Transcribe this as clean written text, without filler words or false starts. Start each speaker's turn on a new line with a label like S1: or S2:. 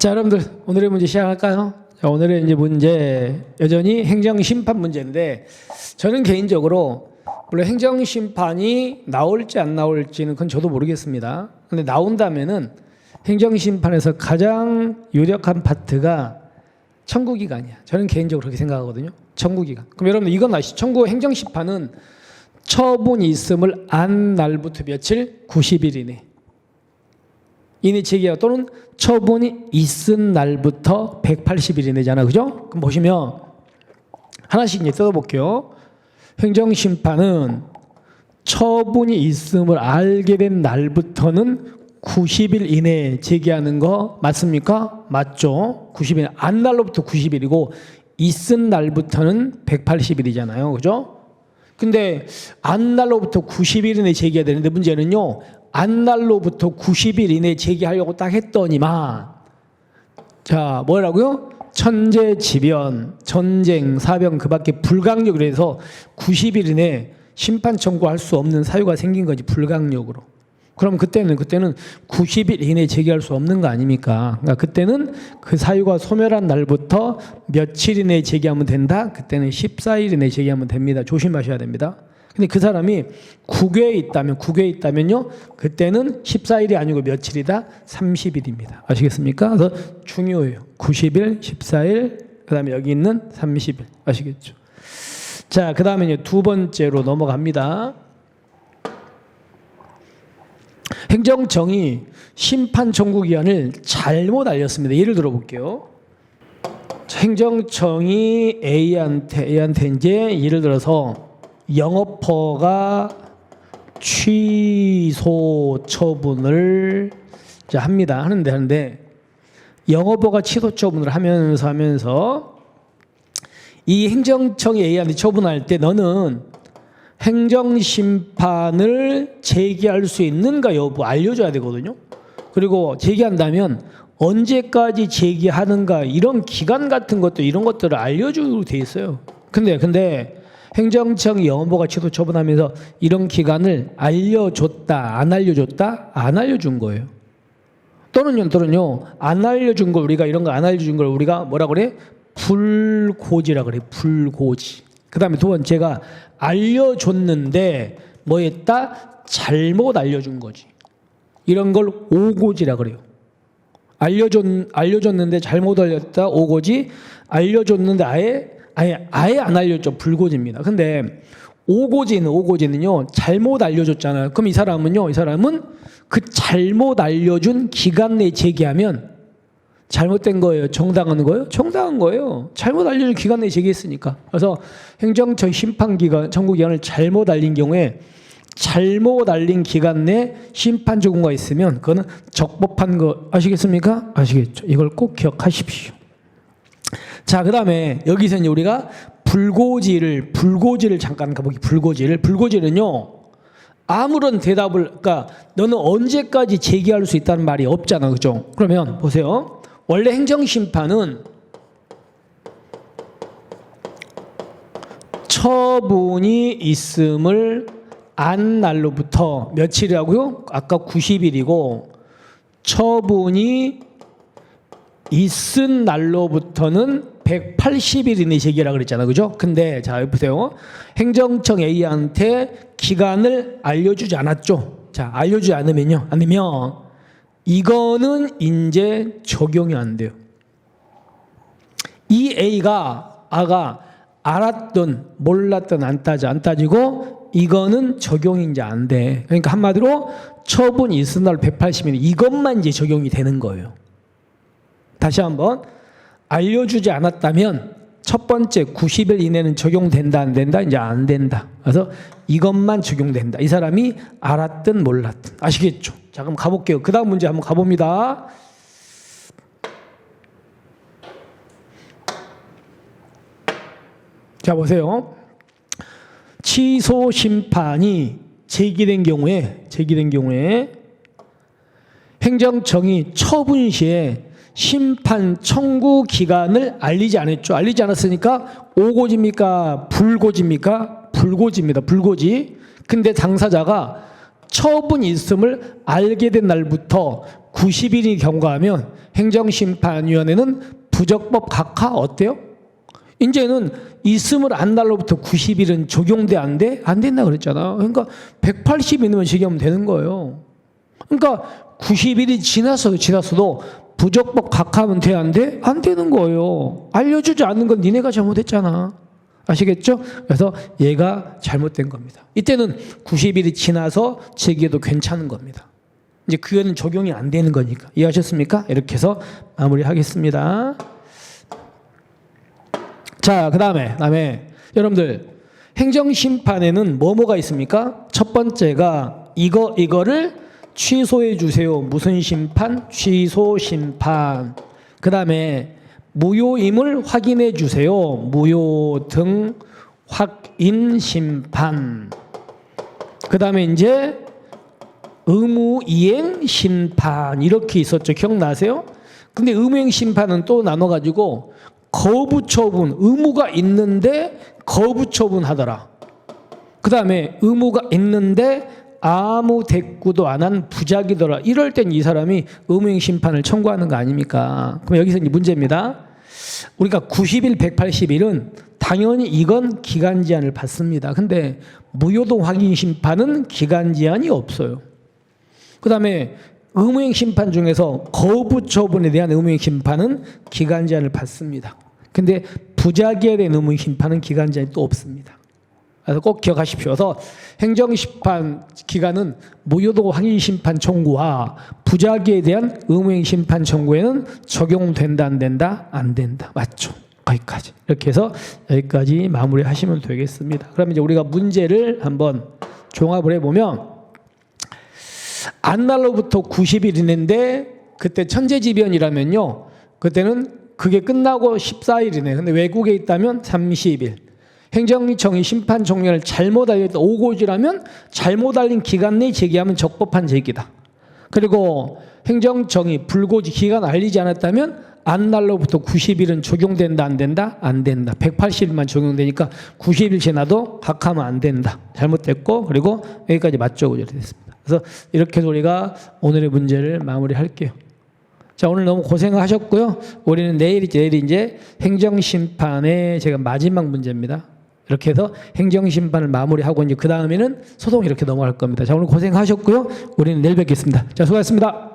S1: 자, 여러분들 오늘의 문제 시작할까요? 자, 오늘의 이제 문제 여전히 행정심판 문제인데, 저는 개인적으로 물론 행정심판이 나올지 안 나올지는 그건 저도 모르겠습니다. 근데 나온다면은 행정심판에서 가장 유력한 파트가 청구기간이야. 저는 개인적으로 그렇게 생각하거든요. 청구기간. 그럼 여러분들 이건 아시죠? 청구 행정심판은 처분이 있음을 안 날부터 며칠? 90일 이내 제기하고, 또는 처분이 있은 날부터 180일 이내잖아. 그죠? 그럼 보시면 하나씩 이제 뜯어볼게요. 행정심판은 처분이 있음을 알게 된 날부터는 90일 이내에 제기하는 거 맞습니까? 맞죠? 90일, 안 날로부터 90일이고 있은 날부터는 180일이잖아요. 그죠? 근데 안 날로부터 90일 이내에 제기해야 되는데, 문제는요, 안 날로부터 90일 이내에 제기하려고 딱 했더니만, 자, 뭐라고요? 천재지변, 전쟁, 사병 그 밖에 불강력으로 해서 90일 이내에 심판 청구할 수 없는 사유가 생긴 거지, 불강력으로. 그럼 그때는 90일 이내에 제기할 수 없는 거 아닙니까? 그러니까 그때는 그 사유가 소멸한 날부터 며칠 이내에 제기하면 된다? 그때는 14일 이내에 제기하면 됩니다. 조심하셔야 됩니다. 근데 그 사람이 국외에 있다면요, 그때는 14일이 아니고 며칠이다? 30일입니다. 아시겠습니까? 그래서 중요해요. 90일, 14일, 그 다음에 여기 있는 30일. 아시겠죠? 자, 그 다음에 이제 두 번째로 넘어갑니다. 행정청이 심판 청구 기한을 잘못 알렸습니다. 예를 들어 볼게요. 행정청이 A한테 이제 예를 들어서 영업허가 취소 처분을 이제 하는데 영업허가 취소 처분을 하면서 이 행정청이 A한테 처분할 때 너는 행정심판을 제기할 수 있는가 여부 알려줘야 되거든요. 그리고 제기한다면 언제까지 제기하는가, 이런 기간 같은 것도, 이런 것들을 알려주고 돼 있어요. 근데 행정청이 영업허가 취소 처분하면서 이런 기간을 알려줬다, 안 알려줬다? 안 알려준 거예요. 또는요, 안 알려준 걸 우리가, 이런 거 안 알려준 걸 우리가 뭐라 그래? 불고지라 그래. 불고지. 그 다음에 두 번째가 알려줬는데 뭐 했다? 잘못 알려준 거지. 이런 걸 오고지라 그래요. 알려줬는데 잘못 알렸다, 오고지. 알려줬는데 아예 안 알려줬죠. 불고지입니다. 근데 오고지는요, 잘못 알려줬잖아요. 그럼 이 사람은 그 잘못 알려준 기간 내에 제기하면 잘못된 거예요? 정당한 거예요? 정당한 거예요. 잘못 알려준 기간 내에 제기했으니까. 그래서 행정청 심판기간, 청구기간을 잘못 알린 경우에 잘못 알린 기간 내에 심판 조건가 있으면 그거는 적법한 거 아시겠습니까? 아시겠죠? 이걸 꼭 기억하십시오. 자, 그 다음에 여기서 이제 우리가 불고지를 잠깐 가보기. 불고지는요, 아무런 대답을, 그러니까 너는 언제까지 제기할 수 있다는 말이 없잖아. 그죠? 그러면 보세요. 원래 행정심판은 처분이 있음을 안 날로부터 며칠이라고요? 아까 90일이고 처분이 있은 날로부터는 180일 이내 제기라 그랬잖아. 그죠? 근데 자, 보세요. 행정청 A한테 기간을 알려주지 않았죠. 자, 알려주지 않으면 이거는 이제 적용이 안 돼요. 이 A가 알았든 몰랐든 안 따지고 이거는 적용이 이제 안 돼. 그러니까 한마디로 처분이 있은 날 180일 이것만 이제 적용이 되는 거예요. 다시 한번, 알려주지 않았다면 첫 번째 90일 이내는 적용된다, 안 된다? 이제 안 된다. 그래서 이것만 적용된다. 이 사람이 알았든 몰랐든. 아시겠죠? 자, 그럼 가볼게요. 그 다음 문제 한번 가봅니다. 자, 보세요. 취소 심판이 제기된 경우에 행정청이 처분 시에 심판 청구 기간을 알리지 않았죠. 알리지 않았으니까 오고지입니까? 불고지입니까? 불고지입니다. 불고지. 근데 당사자가 처분이 있음을 알게 된 날부터 90일이 경과하면 행정심판위원회는 부적법 각하 어때요? 이제는 있음을 안 날로부터 90일은 적용돼 안 돼? 안 된다 그랬잖아. 그러니까 180일이면 적용하면 되는 거예요. 그러니까 90일이 지났어도 부적법 각하하면 돼? 안 돼? 안 되는 거예요. 알려주지 않는 건 니네가 잘못했잖아. 아시겠죠? 그래서 얘가 잘못된 겁니다. 이때는 90일이 지나서 제기해도 괜찮은 겁니다. 이제 그거는 적용이 안 되는 거니까. 이해하셨습니까? 이렇게 해서 마무리하겠습니다. 자, 그다음에 여러분들 행정심판에는 뭐가 있습니까? 첫 번째가 이거를 취소해 주세요. 무슨 심판? 취소 심판. 그다음에 무효임을 확인해 주세요. 무효 등 확인 심판. 그다음에 이제 의무 이행 심판 이렇게 있었죠. 기억나세요? 근데 의무이행 심판은 또 나눠 가지고 거부 처분, 의무가 있는데 거부 처분하더라. 그다음에 의무가 있는데 아무 대꾸도 안 한 부작이더라. 이럴 땐 이 사람이 의무이행 심판을 청구하는 거 아닙니까? 그럼 여기서 이제 문제입니다. 우리가 90일, 180일은 당연히 이건 기간 제한을 받습니다. 근데 무효동 확인 심판은 기간 제한이 없어요. 그다음에 의무이행 심판 중에서 거부 처분에 대한 의무이행 심판은 기간 제한을 받습니다. 근데 부작위에 대한 의무이행 심판은 기간 제한이 또 없습니다. 그래서 꼭 기억하십시오. 그래서 행정심판 기간은 무효도 확인 심판 청구와 부작위에 대한 의무이행 심판 청구에는 적용된다 안 된다? 안 된다. 맞죠? 거기까지. 이렇게 해서 여기까지 마무리하시면 되겠습니다. 그럼 이제 우리가 문제를 한번 종합을 해보면 안날로부터 90일이는데 그때 천재지변이라면요. 그때는 그게 끝나고 14일이네. 근데 외국에 있다면 30일. 행정청이 심판 종료를 잘못 알렸다. 오고지라면 잘못 알린 기간 내에 제기하면 적법한 제기다. 그리고 행정청이 불고지 기간 알리지 않았다면 안날로부터 90일은 적용된다 안 된다? 안 된다. 180일만 적용되니까 90일 지나도 각하면 안 된다. 잘못됐고 그리고 여기까지 맞죠? 됐습니다. 그래서 이렇게 해서 우리가 오늘의 문제를 마무리할게요. 자, 오늘 너무 고생하셨고요. 우리는 내일 이제 행정심판의 제가 마지막 문제입니다. 이렇게 해서 행정심판을 마무리하고 이제 그 다음에는 소송 이렇게 넘어갈 겁니다. 자, 오늘 고생하셨고요. 우리는 내일 뵙겠습니다. 자, 수고하셨습니다.